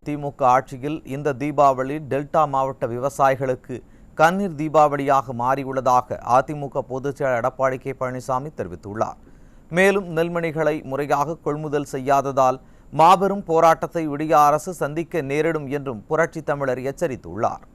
திமுக ஆட்சியில் இந்த தீபாவளி டெல்டா மாவட்ட விவசாயிகளுக்கு கண்ணீர் தீபாவளியாக மாறியுள்ளதாக அதிமுக பொதுச் செயலாளர் எடப்பாடி கே பழனிசாமி தெரிவித்துள்ளார். மேலும் நெல்மணிகளை முறையாக கொள்முதல் செய்யாததால் மாபெரும் போராட்டத்தை விடிய அரசு சந்திக்க நேரிடும் என்றும் புரட்சி தமிழர் எச்சரித்துள்ளார்.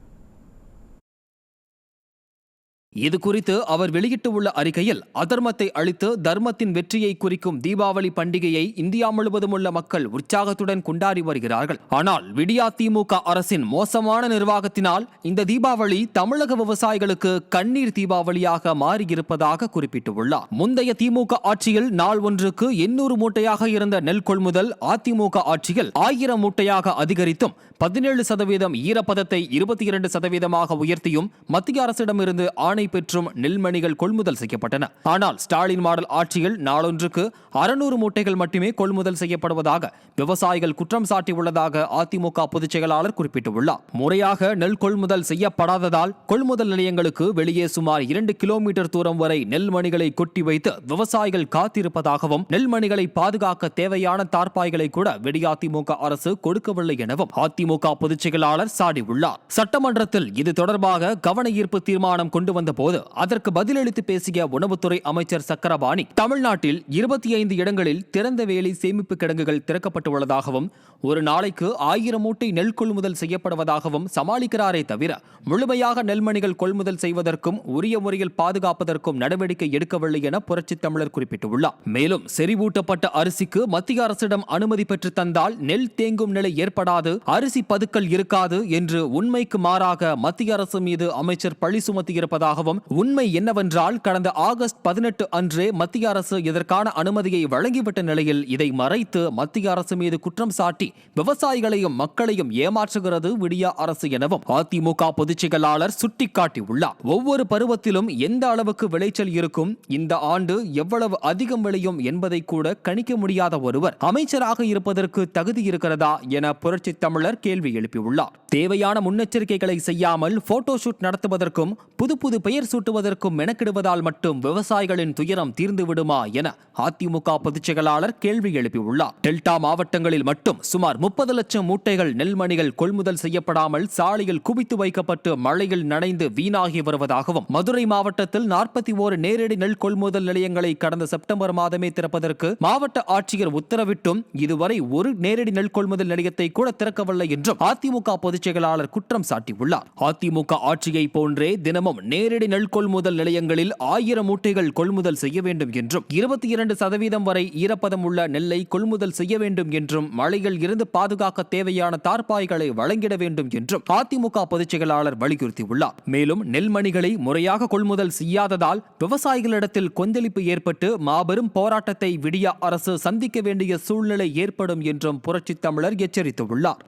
இதுகுறித்து அவர் வெளியிட்டுள்ள அறிக்கையில், அதர்மத்தை அழித்து தர்மத்தின் வெற்றியை குறிக்கும் தீபாவளி பண்டிகையை இந்தியா முழுவதும் உள்ள மக்கள் உற்சாகத்துடன் கொண்டாடி வருகிறார்கள். ஆனால் விடியா திமுக அரசின் மோசமான நிர்வாகத்தினால் இந்த தீபாவளி தமிழக விவசாயிகளுக்கு கண்ணீர் தீபாவளியாக மாறியிருப்பதாக குறிப்பிட்டுள்ளார். முந்தைய திமுக ஆட்சியில் நாள் ஒன்றுக்கு 800 மூட்டையாக இருந்த நெல் கொள்முதல் அதிமுக ஆட்சியில் 1000 மூட்டையாக அதிகரித்தும் 17% ஈரப்பதத்தை 22% உயர்த்தியும் மத்திய அரசிடமிருந்து ஆணை பெற்றும் நெல்மணிகள் கொள்முதல் செய்யப்பட்டன. ஆனால் ஸ்டாலின் மாடல் ஆட்சியில் நாளொன்றுக்கு 600 மூட்டைகள் மட்டுமே கொள்முதல் செய்யப்படுவதாக விவசாயிகள் குற்றம் சாட்டியுள்ளதாக அதிமுக பொதுச் செயலாளர் குறிப்பிட்டுள்ளார். முறையாக நெல் கொள்முதல் செய்யப்படாததால் கொள்முதல் நிலையங்களுக்கு வெளியே சுமார் 2 கிலோமீட்டர் தூரம் வரை நெல்மணிகளை கொட்டி வைத்து விவசாயிகள் காத்திருப்பதாகவும், நெல்மணிகளை பாதுகாக்க தேவையான தார்பாய்களை கூட விடியாதிமுக அரசு கொடுக்கவில்லை எனவும் அதிமுக பொதுச் செயலாளர் சாடியுள்ளார். சட்டமன்றத்தில் இது தொடர்பாக கவன ஈர்ப்பு தீர்மானம் கொண்டு வந்த போது அதற்கு பதிலளித்து பேசிய உணவுத்துறை அமைச்சர் சக்கரபாணி, தமிழ்நாட்டில் 25 இடங்களில் திறந்த வேலை சேமிப்பு கிடங்குகள் திறக்கப்பட்டுள்ளதாகவும், ஒரு நாளைக்கு 1000 மூட்டை நெல் கொள்முதல் செய்யப்படுவதாகவும் சமாளிக்கிறாரே தவிர முழுமையாக நெல்மணிகள் கொள்முதல் செய்வதற்கும் உரிய முறையில் பாதுகாப்பதற்கும் நடவடிக்கை எடுக்கவில்லை என புரட்சி தமிழர் குறிப்பிட்டுள்ளார். மேலும் செறிவூட்டப்பட்ட அரிசிக்கு மத்திய அரசிடம் அனுமதி பெற்று தந்தால் நெல் தேங்கும் நிலை ஏற்படாது, அரிசி பதுக்கல் இருக்காது என்று உண்மைக்கு மாறாக மத்திய அரசு மீது அமைச்சர் பழி சுமத்தியிருப்பதாகவும், உண்மை என்னவென்றால் கடந்த ஆகஸ்ட் 18 அன்றே மத்திய அரசு இதற்கான அனுமதியை வழங்கிவிட்ட நிலையில் இதை மறைத்து மத்திய அரசு மீது குற்றம் சாட்டி விவசாயிகளையும் மக்களையும் ஏமாற்றுகிறது விடியா அரசு எனவும் அதிமுக பொதுச் செயலாளர் சுட்டிக்காட்டியுள்ளார். ஒவ்வொரு பருவத்திலும் எந்த அளவுக்கு விளைச்சல் இருக்கும், இந்த ஆண்டு எவ்வளவு அதிகம் விளையும் என்பதை கூட கணிக்க முடியாத ஒருவர் அமைச்சராக இருப்பதற்கு தகுதி இருக்கிறதா என புரட்சி தமிழர் கேள்வி எழுப்பியுள்ளார். தேவையான முன்னெச்சரிக்கைகளை செய்யாமல் போட்டோ ஷூட் நடத்துவதற்கும் புது பெயர் சூட்டுவதற்கும் மெனக்கிடுவதால் மட்டும் விவசாயிகளின் துயரம் தீர்ந்து விடுமா என அதிமுக பொதுச் செயலாளர் கேள்வி எழுப்பியுள்ளார். டெல்டா மாவட்டங்களில் மட்டும் சுமார் 30 லட்சம் மூட்டைகள் நெல்மணிகள் கொள்முதல் செய்யப்படாமல் சாலையில் குவித்து வைக்கப்பட்டு மழையில் நனைந்து வீணாகி வருவதாகவும், மதுரை மாவட்டத்தில் 41 நேரடி நெல் கொள்முதல் நிலையங்களை கடந்த செப்டம்பர் மாதமே திறப்பதற்கு மாவட்ட ஆட்சியர் உத்தரவிட்டும் இதுவரை ஒரு நேரடி நெல் கொள்முதல் நிலையத்தை கூட திறக்கவில்லை என்றும் அதிமுக பொதுச் செயலாளர் குற்றம் சாட்டியுள்ளார். அதிமுக ஆட்சியை போன்றே தினமும் நேரடி நெல் கொள்முதல் நிலையங்களில் 1000 மூட்டைகள் கொள்முதல் செய்ய வேண்டும் என்றும் 22% வரை ஈரப்பதம் உள்ள நெல்லை கொள்முதல் செய்ய வேண்டும் என்றும் மழையில் இருந்து பாதுகாக்க தேவையான தார்பாய்களை வழங்கிட வேண்டும் என்றும் அதிமுக பொதுச் செயலாளர் வலியுறுத்தியுள்ளார். மேலும் நெல்மணிகளை முறையாக கொள்முதல் செய்யாததால் விவசாயிகளிடத்தில் கொந்தளிப்பு ஏற்பட்டு மாபெரும் போராட்டத்தை விடியா அரசு சந்திக்க வேண்டிய சூழ்நிலை ஏற்படும் என்றும் புரட்சி தமிழர் எச்சரித்துள்ளார்.